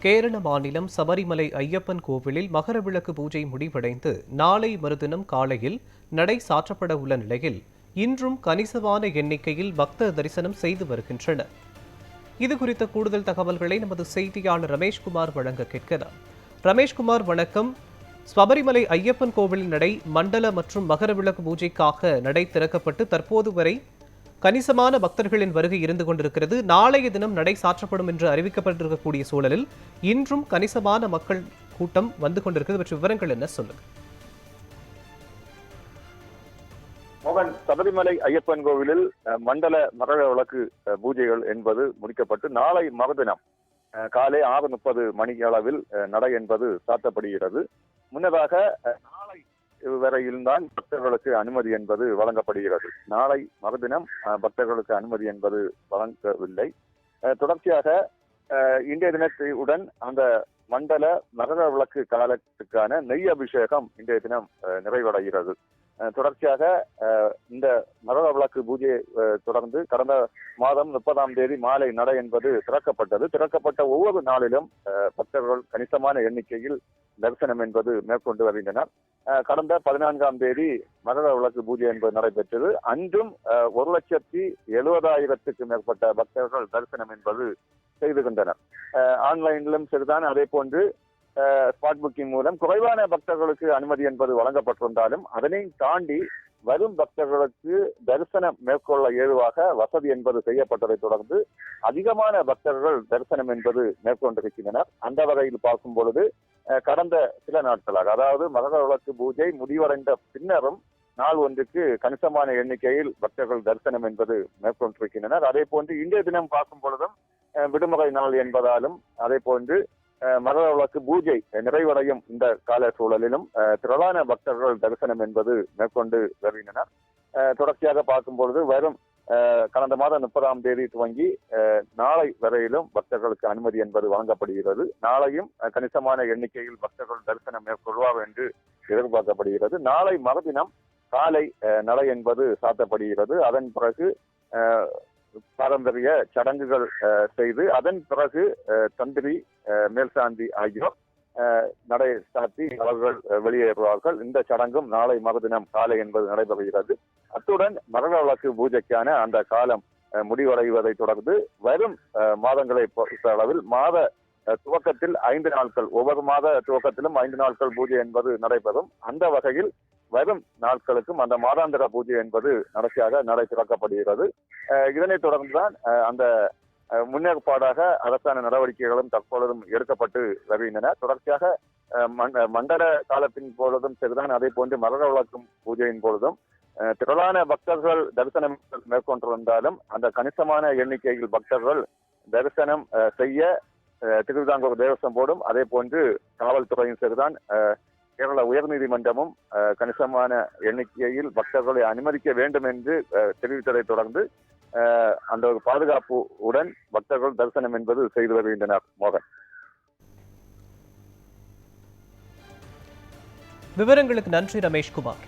கேரள மாநிலம் சபரிமலை ஐயப்பன் கோவிலில் மகரவிளக்கு பூஜை முடிவடைந்து நாளை மறுதினம் காலையில் நடை சாற்றப்பட உள்ள நிலையில் இன்றும் கணிசமான எண்ணிக்கையில் பக்தர் தரிசனம் செய்து வருகின்றனர். இதுகுறித்த கூடுதல் தகவல்களை நமது செய்தியாளர் ரமேஷ்குமார் வழங்க கேட்கிறார். ரமேஷ்குமார், வணக்கம். சபரிமலை ஐயப்பன் கோவிலின் நடை மண்டல மற்றும் மகரவிளக்கு பூஜைக்காக நடை திறக்கப்பட்டு தற்போது வரை கணிசமான பக்தர்களின் வருகை இருந்து கொண்டிருக்கிறது. நாளைய தினம் நடை சாற்றப்படும் என்று அறிவிக்கப்பட்டிருக்கக்கூடிய சூழலில் இன்றும் கணிசமான மக்கள் கூட்டம் வந்து கொண்டிருக்கிறது பற்றிய விவரங்கள் என்ன, சொல்லுங்க. மோகன், சபரிமலை ஐயப்பன் கோவிலில் மண்டல மகர விளக்கு பூஜைகள் என்பது முடிக்கப்பட்டு நாளை மறுதினம் காலை 6:30 மணி அளவில் நடை என்பது சாத்தப்படுகிறது. முன்னதாக நாளை வரையில்தான் பக்தர்களுக்கு அனுமதி என்பது வழங்கப்படுகிறது. நாளை மறுதினம் பக்தர்களுக்கு அனுமதி என்பது வழங்கவில்லை. தொடர்ச்சியாக இன்றைய தினத்துடன் அந்த மண்டல மகர விளக்கு காலத்துக்கான நெய் அபிஷேகம் இன்றைய தினம் நிறைவடைகிறது. தொடர்ச்சியாக இந்த மகர விளக்கு பூஜையை தொடர்ந்து கடந்த மாதம் 30ஆம் தேதி மாலை நடை என்பது திறக்கப்பட்ட ஒவ்வொரு நாளிலும் பக்தர்கள் கணிசமான எண்ணிக்கையில் தரிசனம் என்பது மேற்கொண்டு வருகின்றனர். கடந்த 14ஆம் தேதி மகர விளக்கு பூஜை என்பது நடைபெற்றது. அன்றும் 1,70,70,000க்கும் மேற்பட்ட பக்தர்கள் தரிசனம் என்பது செய்துகின்றனர். ஆன்லைனிலும் சரிதான், அதே போன்று ஸ்பாட் புக்கிங் மூலம் குறைவான பக்தர்களுக்கு அனுமதி என்பது வழங்கப்பட்டிருந்தாலும் அதனை தாண்டி வரும் பக்தர்களுக்கு தரிசனம் மேற்கொள்ள ஏதுவாக வசதி என்பது செய்யப்பட்டதை தொடர்ந்து அதிகமான பக்தர்கள் தரிசனம் என்பது மேற்கொண்டிருக்கின்றனர். அந்த வகையில் பார்க்கும் பொழுது கடந்த சில நாட்களாக, அதாவது மகர விளக்கு பூஜை முடிவடைந்த பின்னரும் நாள் ஒன்றுக்கு கணிசமான எண்ணிக்கையில் பக்தர்கள் தரிசனம் என்பது மேற்கொண்டிருக்கின்றனர். அதே போன்று இன்றைய தினம் பார்க்கும் பொழுதும் விடுமுறை நாள் என்பதாலும் அதே போன்று மகர விளக்கு பூஜை நிறைவடையும் இந்த கால சூழலிலும் திரளான பக்தர்கள் தரிசனம் என்பது மேற்கொண்டு வருகின்றனர். தொடர்ச்சியாக பார்க்கும் பொழுது வரும் கடந்த மாதம் 30ஆம் தேதி துவங்கி நாளை வரையிலும் பக்தர்களுக்கு அனுமதி என்பது வழங்கப்படுகிறது. நாளையும் கணிசமான எண்ணிக்கையில் பக்தர்கள் தரிசனம் மேற்கொள்வார் என்று எதிர்பார்க்கப்படுகிறது. நாளை மறுதினம் காலை நடை என்பது சாத்தப்படுகிறது. அதன் பிறகு பாரம்பரிய சடங்குகள் செய்து அதன் பிறகு தந்திரி, மேல்சாந்தி ஆகியோர் நடை சாத்தி அவர்கள் வெளியேறுவார்கள். இந்த சடங்கும் நாளை மறுதினம் காலை என்பது நடைபெறுகிறது. அத்துடன் மகர விளக்கு பூஜைக்கான அந்த காலம் முடிவடைவதை தொடர்ந்து வரும் மாதங்களை பொறுத்த அளவில் மாத துவக்கத்தில் 5 நாட்கள், ஒவ்வொரு மாத துவக்கத்திலும் 5 நாட்கள் பூஜை என்பது நடைபெறும். அந்த வகையில் வரும் நாட்களுக்கும் அந்த மாதாந்திர பூஜை என்பது நடத்தியாக நடை திறக்கப்படுகிறது. இதனைத் தொடர்ந்துதான் அந்த முன்னேற்பாடாக அரசாங்க நடவடிக்கைகளும் தற்பொழுதும் எடுக்கப்பட்டு வருகின்றன. தொடர்ச்சியாக மண்டல காலத்தின் பொழுதும் சரிதான், அதே போன்று மகர விளக்கும் பூஜையின் பொழுதும் திரளான பக்தர்கள் தரிசனம் மேற்கொண்டிருந்தாலும் அந்த கணிசமான எண்ணிக்கையில் பக்தர்கள் தரிசனம் செய்ய திருவிதாங்கூர் தேவஸ்வம் போர்டும் அதே போன்று காவல்துறையும் சரிதான், கேரள உயர்நீதிமன்றமும் கணிசமான எண்ணிக்கையில் பக்தர்களை அனுமதிக்க வேண்டும் என்று தெரிவித்ததை தொடர்ந்து அந்த ஒரு பாதுகாப்புடன் பக்தர்கள் தரிசனம் என்பது செய்து வருகின்றனர். மோகன், விவரங்களுக்கு நன்றி ரமேஷ்குமார்.